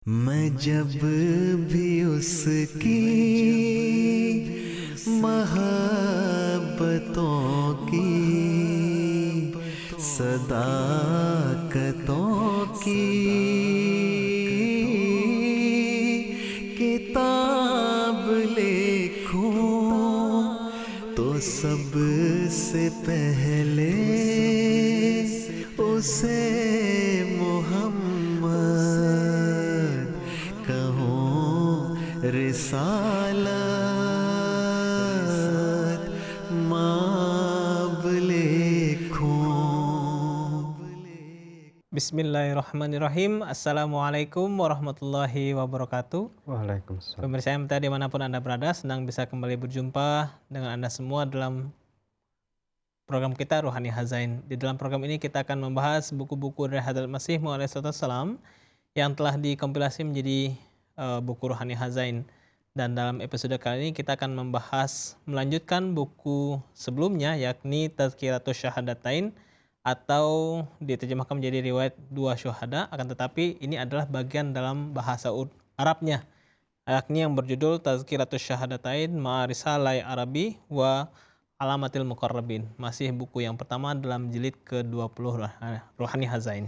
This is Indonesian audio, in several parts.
मैं जब भी उसकी मोहब्बतों की सदाकतों की किताब लिखूं तो सबसे पहले उसे मोहम्मद कहूँ रिसालत माब लिखूं। Bismillahirrahmanirrahim. Assalamualaikum warahmatullahi wabarakatuh. Waalaikumsalam. Pemirsa MTA dimanapun Anda berada, senang bisa kembali berjumpa dengan Anda semua dalam program kita Ruhani Hazain. Di dalam program ini kita akan membahas buku-buku dari Hadrat Masih Maud alaihissalam yang telah dikompilasi menjadi buku Ruhani Hazain. Dan dalam episode kali ini kita akan melanjutkan buku sebelumnya, yakni Tazkiratus Syahadatain, atau diterjemahkan menjadi riwayat dua syuhada, akan tetapi ini adalah bagian dalam bahasa Arabnya, yakni yang berjudul Tazkiratus Syahadatain ma'a Risalai Arabi wa Alamatil Muqarrabin. Masih buku yang pertama dalam jilid ke-20 Ruhani Hazain.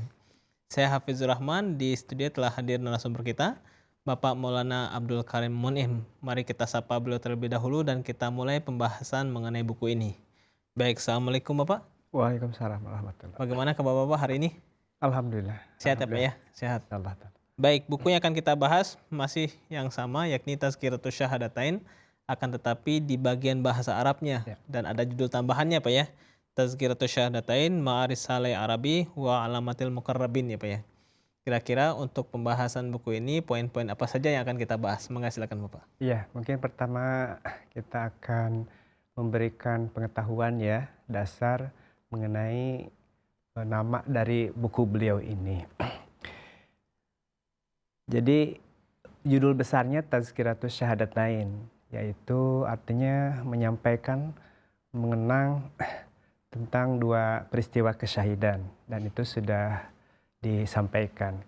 Saya Hafizur Rahman, di studio telah hadir narasumber kita, Bapak Maulana Abdul Karim Mun'im. Mari kita sapa beliau terlebih dahulu dan kita mulai pembahasan mengenai buku ini. Baik, Assalamualaikum Bapak. Waalaikumsalam warahmatullahi. Bagaimana kabar Bapak hari ini? Alhamdulillah. Sehat ya Pak ya? Sehat. Allah. Baik, buku yang akan kita bahas masih yang sama, yakni Tazkiratus Syahadatain, akan tetapi di bagian bahasa Arabnya. Ya. Dan ada judul tambahannya Pak ya, Tazkiratus Syahadatain ma'a Risalai Arabi wa Alamatil Muqarrabin ya Pak ya. Kira-kira untuk pembahasan buku ini, poin-poin apa saja yang akan kita bahas? Monggo silakan Bapak. Iya, mungkin pertama kita akan memberikan pengetahuan ya, dasar mengenai nama dari buku beliau ini. Jadi judul besarnya Tazkiratus Syahadatain, yaitu artinya menyampaikan, mengenang tentang dua peristiwa kesyahidan, dan itu sudah disampaikan.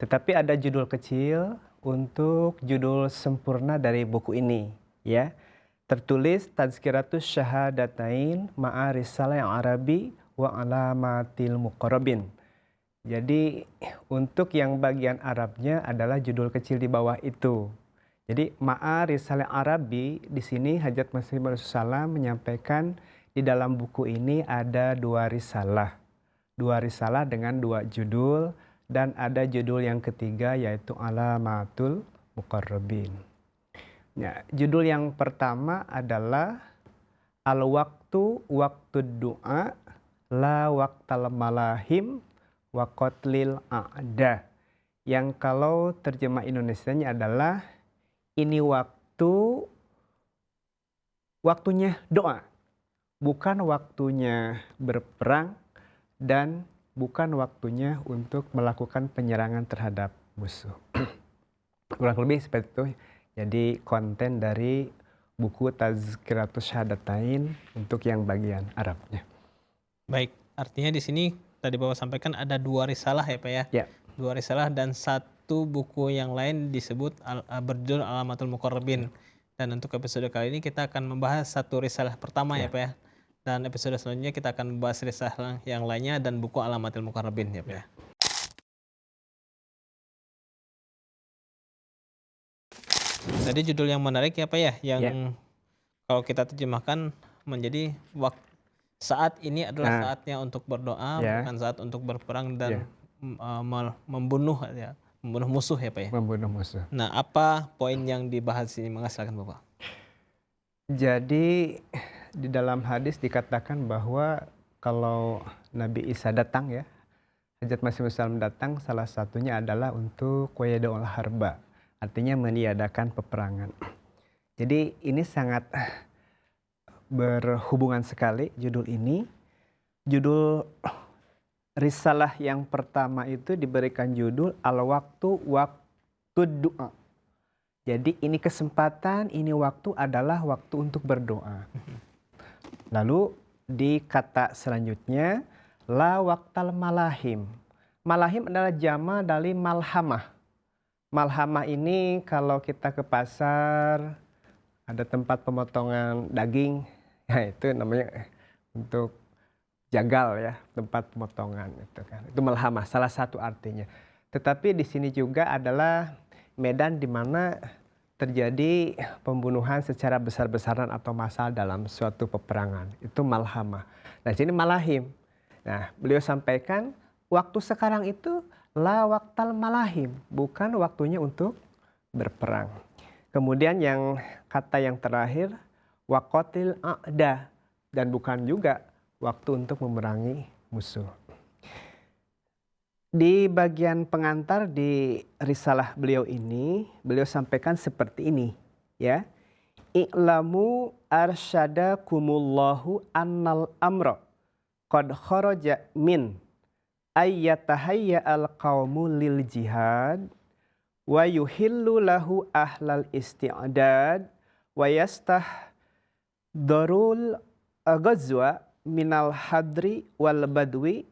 Tetapi ada judul kecil untuk judul sempurna dari buku ini, ya. Tertulis Tazkiratus Syahadatain ma'a Risalai Arabi wa Alamatil Muqarrabin. Jadi untuk yang bagian Arabnya adalah judul kecil di bawah itu. Jadi ma'a Risalai Arabi, di sini Hajat Masih Maud alaihissalam menyampaikan di dalam buku ini ada dua risalah. Dua risalah dengan dua judul, dan ada judul yang ketiga yaitu Alamatul Muqarrabin. Ya, judul yang pertama adalah Al-Waktu Waktu Du'a La Waktal Malahim Wa Qatlil A'da, yang kalau terjemah Indonesianya adalah ini waktunya doa, bukan waktunya berperang dan bukan waktunya untuk melakukan penyerangan terhadap musuh. Kurang lebih seperti itu. Jadi konten dari buku Tazkiratus Syahadatain untuk yang bagian Arabnya. Baik, artinya di sini tadi Bapak sampaikan ada dua risalah ya Pak ya? Ya. Dua risalah dan satu buku yang lain disebut berjudul Alamatul Muqarrabin. Dan untuk episode kali ini kita akan membahas satu risalah pertama ya Pak ya? Dan episode selanjutnya kita akan membahas risalah yang lainnya dan buku Alamatul Muqarrabin ya Pak ya? Tadi judul yang menarik ya Pak ya, yang kalau kita terjemahkan menjadi saat ini adalah saatnya untuk berdoa, bukan saat untuk berperang dan membunuh ya, membunuh musuh ya Pak ya. Membunuh musuh. Nah, apa poin yang dibahas ini? Silakan Bapak. Jadi di dalam hadis dikatakan bahwa kalau Nabi Isa datang ya, Hajat Masih Maud alaihissalam datang, salah satunya adalah untuk Wayadul Harba, artinya meniadakan peperangan. Jadi ini sangat berhubungan sekali judul ini. Judul risalah yang pertama itu diberikan judul Al-Waktu Waktu Du'a. Jadi ini kesempatan, ini waktu adalah waktu untuk berdoa. Lalu di kata selanjutnya, La Waktal Malahim. Malahim adalah jama dari malhamah. Malhamah ini kalau kita ke pasar ada tempat pemotongan daging, ya itu namanya untuk jagal ya, tempat pemotongan itu kan. Itu malhamah salah satu artinya. Tetapi di sini juga adalah medan di mana terjadi pembunuhan secara besar-besaran atau massal dalam suatu peperangan. Itu malhamah. Nah, sini malahim. Nah, beliau sampaikan waktu sekarang itu la waqtal malahim, bukan waktunya untuk berperang. Kemudian yang kata yang terakhir waqatil a'da, dan bukan juga waktu untuk memerangi musuh. Di bagian pengantar di risalah beliau ini, beliau sampaikan seperti ini, ya. I'lamu arsyadakumullahu annal amra qad kharaja min ayyatahayya al-qawmu lil jihad wa yuhillu lahu ahlal isti'dad wa yastahdarul ghazwa minal hadri wal badwi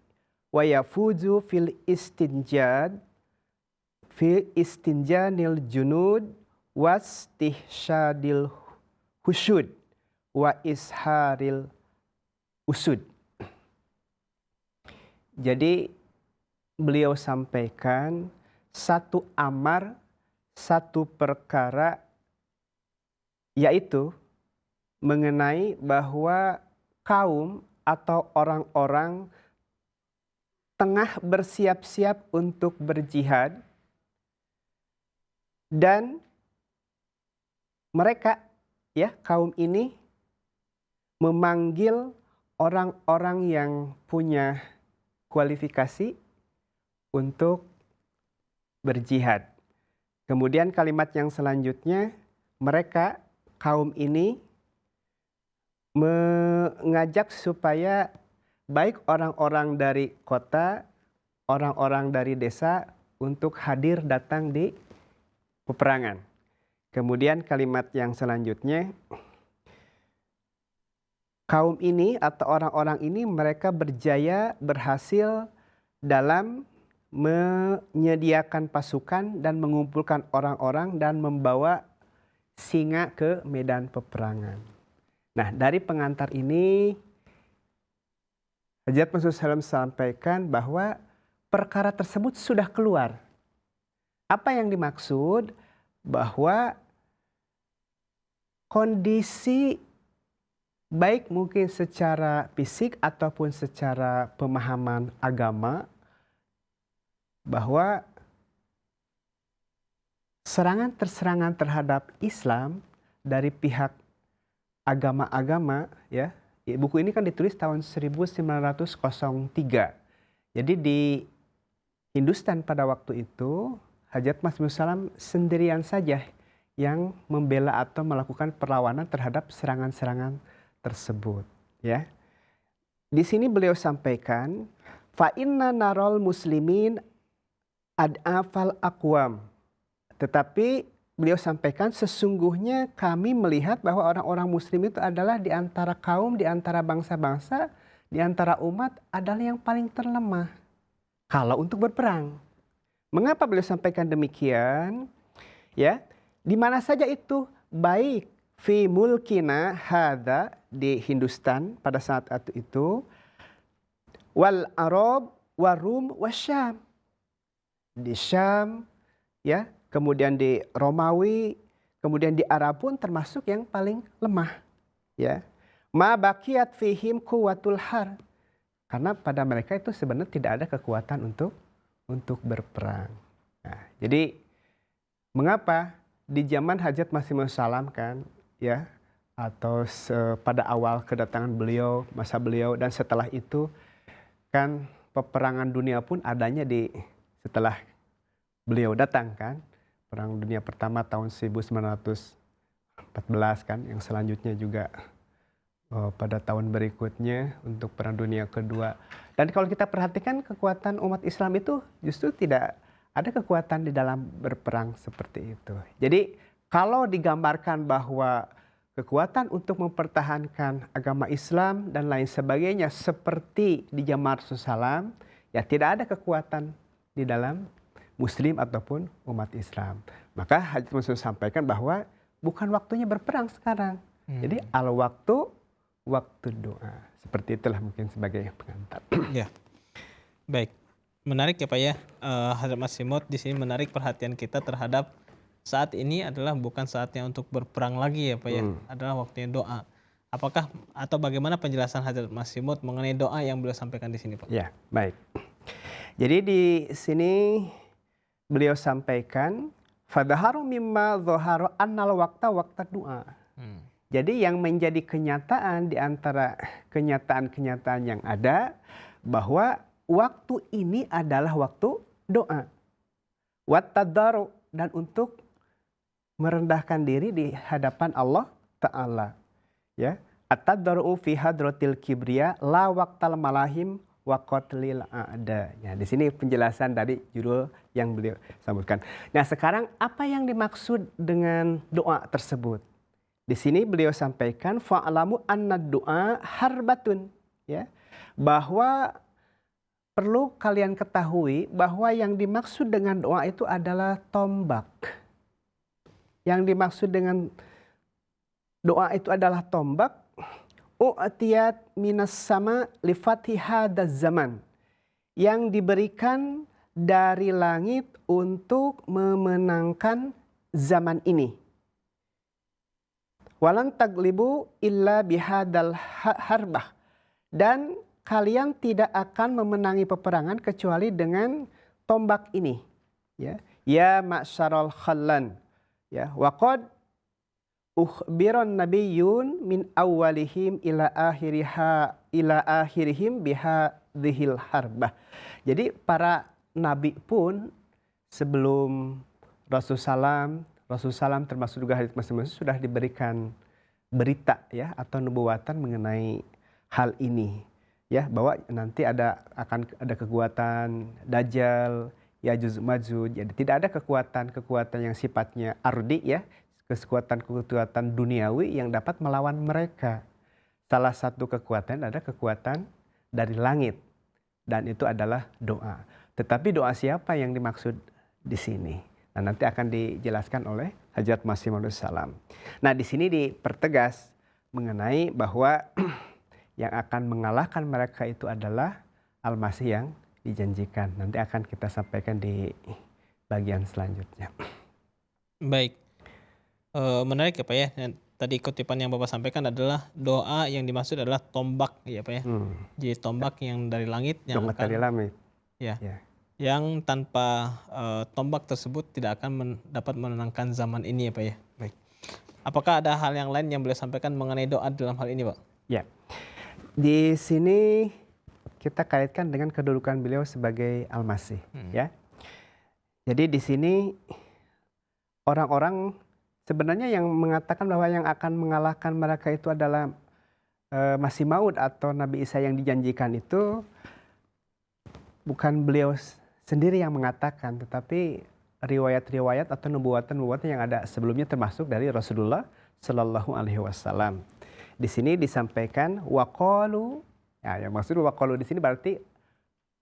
wa yafuzu fil istinjanil junud wastihsyadil husyud wa isharil usud. Jadi beliau sampaikan satu amar, satu perkara, yaitu mengenai bahwa kaum atau orang-orang tengah bersiap-siap untuk berjihad dan mereka, ya, kaum ini memanggil orang-orang yang punya kualifikasi untuk berjihad. Kemudian kalimat yang selanjutnya, mereka, kaum ini mengajak supaya baik orang-orang dari kota, orang-orang dari desa untuk hadir datang di peperangan. Kemudian kalimat yang selanjutnya, kaum ini atau orang-orang ini mereka berhasil dalam menyediakan pasukan dan mengumpulkan orang-orang dan membawa singa ke medan peperangan. Nah, dari pengantar ini Hajat Masud Salam sampaikan bahwa perkara tersebut sudah keluar. Apa yang dimaksud? Bahwa kondisi baik mungkin secara fisik ataupun secara pemahaman agama, bahwa serangan terhadap Islam dari pihak agama-agama, ya, buku ini kan ditulis tahun 1903. Jadi di Hindustan pada waktu itu Hajat Masud Salam sendirian saja yang membela atau melakukan perlawanan terhadap serangan-serangan tersebut, ya. Di sini beliau sampaikan fa inna narol muslimin ad'afal aqwam. Tetapi beliau sampaikan sesungguhnya kami melihat bahwa orang-orang muslim itu adalah di antara kaum, di antara bangsa-bangsa, di antara umat adalah yang paling terlemah kalau untuk berperang. Mengapa beliau sampaikan demikian? Ya, di mana saja itu, baik fi mulkina hadza di Hindustan pada saat itu, wal Arab warum wasyam, di Syam, ya, kemudian di Romawi, kemudian di Arab pun termasuk yang paling lemah, ya. Ma baqiyat fihim quwwatul har, karena pada mereka itu sebenarnya tidak ada kekuatan untuk berperang. Nah, jadi mengapa di zaman Hajat Masih Salam kan, ya, atau pada awal kedatangan beliau, masa beliau, dan setelah itu kan peperangan dunia pun adanya setelah beliau datang kan. Perang Dunia Pertama tahun 1914 kan, yang selanjutnya juga pada tahun berikutnya untuk Perang Dunia Kedua. Dan kalau kita perhatikan kekuatan umat Islam itu justru tidak ada kekuatan di dalam berperang seperti itu. Jadi kalau digambarkan bahwa kekuatan untuk mempertahankan agama Islam dan lain sebagainya seperti di zaman Rasulullah SAW, ya tidak ada kekuatan di dalam muslim ataupun umat Islam. Maka Hadrat Masih Maud sampaikan bahwa bukan waktunya berperang sekarang. Jadi waktu doa. Seperti itulah mungkin sebagai pengantar. Ya, baik. Menarik ya Pak ya. Hadrat Masih Maud di sini menarik perhatian kita terhadap saat ini adalah bukan saatnya untuk berperang lagi ya Pak ya. Adalah waktunya doa. Apakah atau bagaimana penjelasan Hadrat Masih Maud mengenai doa yang beliau sampaikan di sini Pak? Ya, baik. Jadi di sini beliau sampaikan fadhaharu mimma dhaharu annal waqta doa. Jadi yang menjadi kenyataan di antara kenyataan-kenyataan yang ada bahwa waktu ini adalah waktu doa. Wattadaru, dan untuk merendahkan diri di hadapan Allah Ta'ala. Ya, at-tadarru fi hadratil kibriya la waqtal malahim wa qatlil a'da. Ya, di sini penjelasan dari judul yang beliau sebutkan. Nah, sekarang apa yang dimaksud dengan doa tersebut? Di sini beliau sampaikan fa'alamu anna doa harbatun, ya. Bahwa perlu kalian ketahui bahwa yang dimaksud dengan doa itu adalah tombak. Yang dimaksud dengan doa itu adalah tombak. U'tiyat minas sama li fathi hadaz zaman. Yang diberikan dari langit untuk memenangkan zaman ini. Walan taglibu illa bihadal harbah. Dan kalian tidak akan memenangi peperangan kecuali dengan tombak ini. Ya ma'syarul khallan. Ya, waqad ukhbiran nabiyyun min awwalihim ila akhirihim bihadhil harbah. Jadi para nabi pun sebelum Rasulullah termasuk juga hadits masing-masing sudah diberikan berita ya atau nubuatan mengenai hal ini. Ya, bahwa nanti akan ada kekuatan Dajjal, Yajuj Majuj. Jadi tidak ada kekuatan yang sifatnya ardi ya, kekuatan duniawi yang dapat melawan mereka. Salah satu kekuatan ada kekuatan dari langit dan itu adalah doa. Tetapi doa siapa yang dimaksud di sini? Nah, nanti akan dijelaskan oleh Hadrat Masih Maud Salam. Nah, di sini dipertegas mengenai bahwa yang akan mengalahkan mereka itu adalah Al-Masih yang dijanjikan. Nanti akan kita sampaikan di bagian selanjutnya. Baik. Menarik ya Pak ya. Tadi kutipan yang Bapak sampaikan adalah doa yang dimaksud adalah tombak ya Pak ya. Jadi tombak yang dari langit yang tombak dari langit. Ya. Yang tanpa tombak tersebut tidak akan dapat menenangkan zaman ini ya Pak ya. Baik. Apakah ada hal yang lain yang beliau sampaikan mengenai doa dalam hal ini Pak? Ya. Di sini kita kaitkan dengan kedudukan beliau sebagai Al-Masih ya. Jadi di sini orang-orang sebenarnya yang mengatakan bahwa yang akan mengalahkan mereka itu adalah Masih Maud atau Nabi Isa yang dijanjikan itu bukan beliau sendiri yang mengatakan, tetapi riwayat-riwayat atau nubuatan-nubuatan yang ada sebelumnya termasuk dari Rasulullah Shallallahu Alaihi Wasallam. Di sini disampaikan waqalu, ya, yang maksud waqalu di sini berarti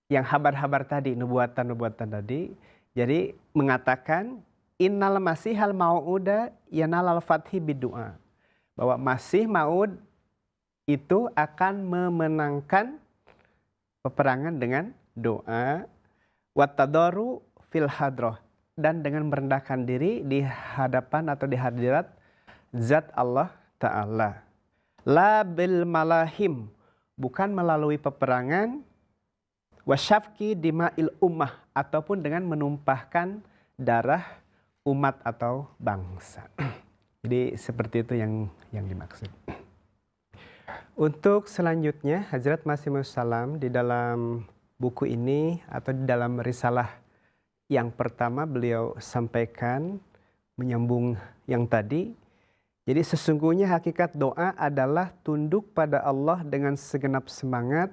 yang habar-habar tadi, nubuatan-nubuatan tadi. Jadi mengatakan innal masihal mau'uda yanalal fathi bidu'a. Bahwa Masih Maud itu akan memenangkan peperangan dengan doa, wattadaru fil hadroh, dan dengan merendahkan diri di hadapan atau di hadirat zat Allah Ta'ala. La bil malahim, bukan melalui peperangan, wasyafki dima'il ummah, ataupun dengan menumpahkan darah umat atau bangsa. Jadi seperti itu yang dimaksud. Untuk selanjutnya, Hadrat Masih Maud Salam di dalam buku ini atau di dalam risalah yang pertama beliau sampaikan menyambung yang tadi. Jadi sesungguhnya hakikat doa adalah tunduk pada Allah dengan segenap semangat,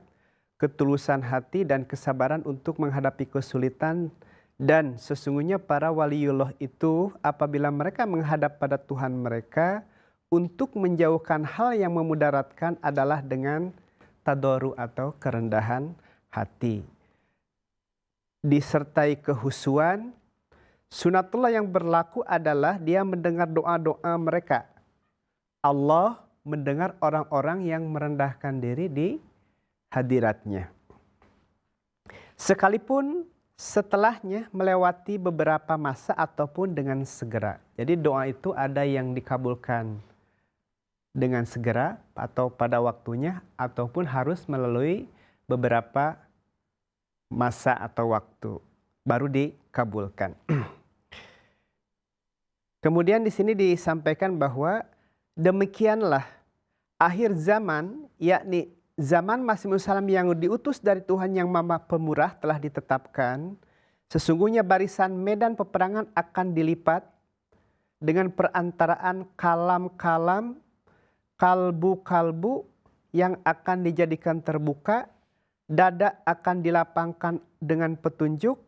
ketulusan hati dan kesabaran untuk menghadapi kesulitan. Dan sesungguhnya para waliullah itu apabila mereka menghadap pada Tuhan mereka untuk menjauhkan hal yang memudaratkan adalah dengan tadoru atau kerendahan hati. disertai kehusuan. Sunatullah yang berlaku adalah dia mendengar doa-doa mereka. Allah mendengar orang-orang yang merendahkan diri di hadiratnya. Sekalipun setelahnya melewati beberapa masa ataupun dengan segera. Jadi doa itu ada yang dikabulkan dengan segera atau pada waktunya ataupun harus melalui beberapa masa atau waktu baru dikabulkan. Kemudian di sini disampaikan bahwa demikianlah akhir zaman, yakni zaman Masih Maud salam yang diutus dari Tuhan yang Maha Pemurah telah ditetapkan. Sesungguhnya barisan medan peperangan akan dilipat dengan perantaraan kalam-kalam, kalbu-kalbu yang akan dijadikan terbuka, dada akan dilapangkan dengan petunjuk,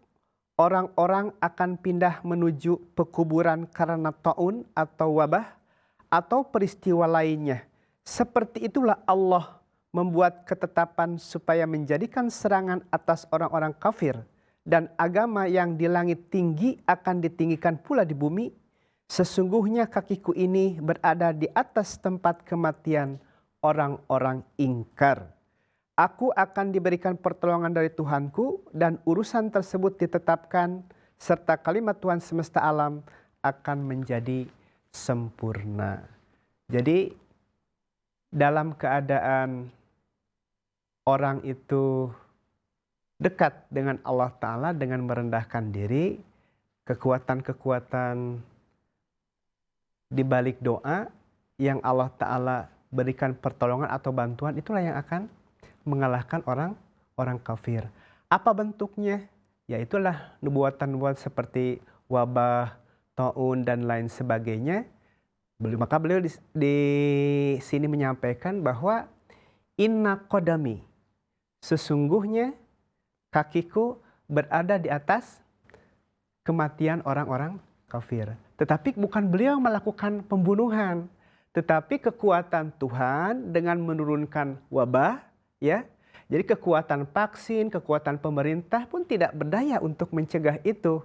orang-orang akan pindah menuju pekuburan karena taun atau wabah atau peristiwa lainnya. Seperti itulah Allah membuat ketetapan supaya menjadikan serangan atas orang-orang kafir dan agama yang di langit tinggi akan ditinggikan pula di bumi. Sesungguhnya kakiku ini berada di atas tempat kematian orang-orang ingkar. Aku akan diberikan pertolongan dari Tuhanku dan urusan tersebut ditetapkan serta kalimat Tuhan semesta alam akan menjadi sempurna. Jadi dalam keadaan orang itu dekat dengan Allah Ta'ala dengan merendahkan diri, kekuatan-kekuatan di balik doa yang Allah Ta'ala berikan pertolongan atau bantuan itulah yang akan mengalahkan orang kafir. Apa bentuknya? Ya itulah nubuatan-nubuatan seperti wabah, taun dan lain sebagainya. Maka beliau di sini menyampaikan bahwa inna qadami, sesungguhnya kakiku berada di atas kematian orang-orang kafir. Tetapi bukan beliau melakukan pembunuhan, tetapi kekuatan Tuhan dengan menurunkan wabah, ya. Jadi kekuatan vaksin, kekuatan pemerintah pun tidak berdaya untuk mencegah itu.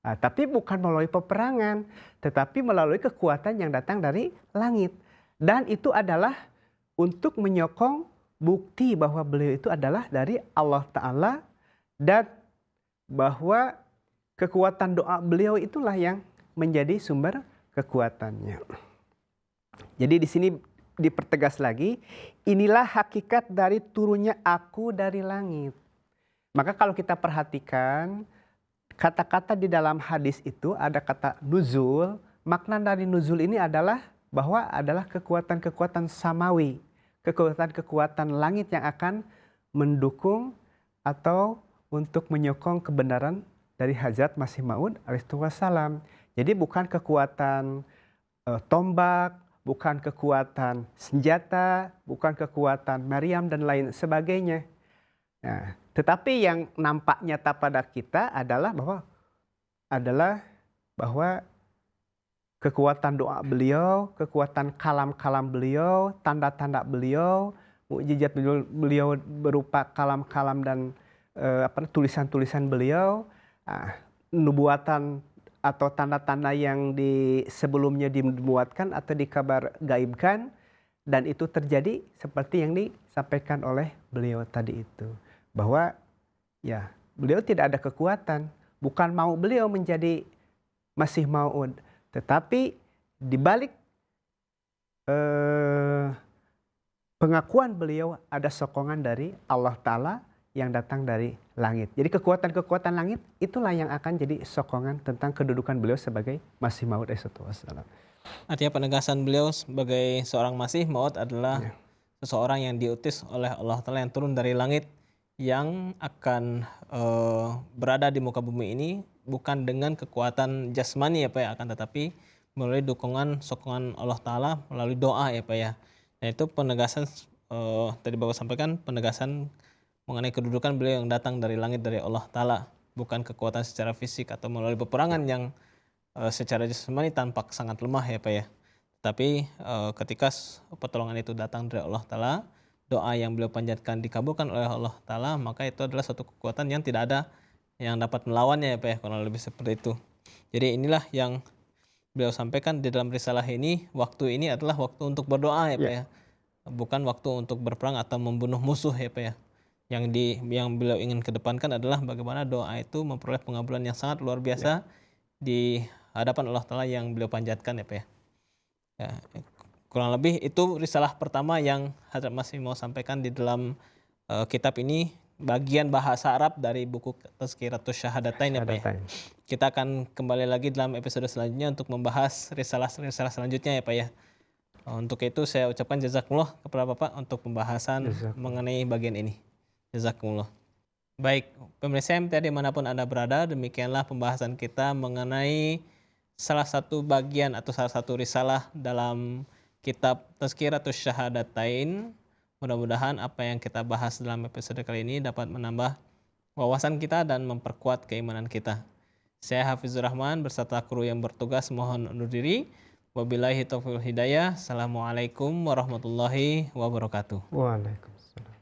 Nah, tapi bukan melalui peperangan, tetapi melalui kekuatan yang datang dari langit. Dan itu adalah untuk menyokong bukti bahwa beliau itu adalah dari Allah Ta'ala dan bahwa kekuatan doa beliau itulah yang menjadi sumber kekuatannya. Jadi di sini dipertegas lagi, inilah hakikat dari turunnya aku dari langit. Maka kalau kita perhatikan, kata-kata di dalam hadis itu ada kata nuzul. Makna dari nuzul ini adalah bahwa adalah kekuatan-kekuatan samawi, kekuatan-kekuatan langit yang akan mendukung atau untuk menyokong kebenaran dari Hazrat Masih Maud alaihi wassalam. Jadi bukan kekuatan tombak, bukan kekuatan senjata, bukan kekuatan Maryam dan lain sebagainya. Nah, tetapi yang nampak nyata pada kita adalah bahwa kekuatan doa beliau, kekuatan kalam-kalam beliau, tanda-tanda beliau, mukjizat beliau berupa kalam-kalam dan tulisan-tulisan beliau, nubuatan atau tanda-tanda yang sebelumnya dibuatkan atau dikabar gaibkan, dan itu terjadi seperti yang disampaikan oleh beliau tadi itu, bahwa ya beliau tidak ada kekuatan, bukan mau beliau menjadi Masih Maud, tetapi di balik pengakuan beliau ada sokongan dari Allah Ta'ala yang datang dari langit. Jadi kekuatan-kekuatan langit itulah yang akan jadi sokongan tentang kedudukan beliau sebagai Masih Maud alaihi wassalam. Artinya penegasan beliau sebagai seorang Masih Maud adalah seseorang yang diutus oleh Allah Ta'ala yang turun dari langit, yang akan berada di muka bumi ini bukan dengan kekuatan jasmani ya Pak ya, akan tetapi melalui dukungan sokongan Allah Ta'ala melalui doa ya Pak ya. Dan itu penegasan tadi Bapak sampaikan, penegasan mengenai kedudukan beliau yang datang dari langit dari Allah Ta'ala, bukan kekuatan secara fisik atau melalui peperangan yang secara jasmani tampak sangat lemah ya Pak ya. Tapi ketika pertolongan itu datang dari Allah Ta'ala, doa yang beliau panjatkan dikabulkan oleh Allah Ta'ala, maka itu adalah suatu kekuatan yang tidak ada yang dapat melawannya ya Pak ya, kurang lebih seperti itu. Jadi inilah yang beliau sampaikan di dalam risalah ini, waktu ini adalah waktu untuk berdoa ya Pak ya. Bukan waktu untuk berperang atau membunuh musuh ya Pak ya. Yang beliau ingin kedepankan adalah bagaimana doa itu memperoleh pengabulan yang sangat luar biasa di hadapan Allah Ta'ala yang beliau panjatkan ya Pak ya. Ya, kurang lebih itu risalah pertama yang Hadrat Masih mau sampaikan di dalam kitab ini, bagian bahasa Arab dari buku Tazkiratus Syahadatain ya Pak ya. Kita akan kembali lagi dalam episode selanjutnya untuk membahas risalah-risalah selanjutnya ya Pak ya. Untuk itu saya ucapkan jazakumullah kepada Bapak untuk pembahasan mengenai bagian ini. Jazakumullah. Baik, pemirsa MTA dimanapun Anda berada, demikianlah pembahasan kita mengenai salah satu bagian atau salah satu risalah dalam kitab Tazkiratus Syahadatain. Mudah-mudahan apa yang kita bahas dalam episode kali ini dapat menambah wawasan kita dan memperkuat keimanan kita. Saya Hafizur Rahman beserta kru yang bertugas mohon undur diri. Wabillahi taufiq wal hidayah. Assalamualaikum warahmatullahi wabarakatuh. Waalaikumsalam.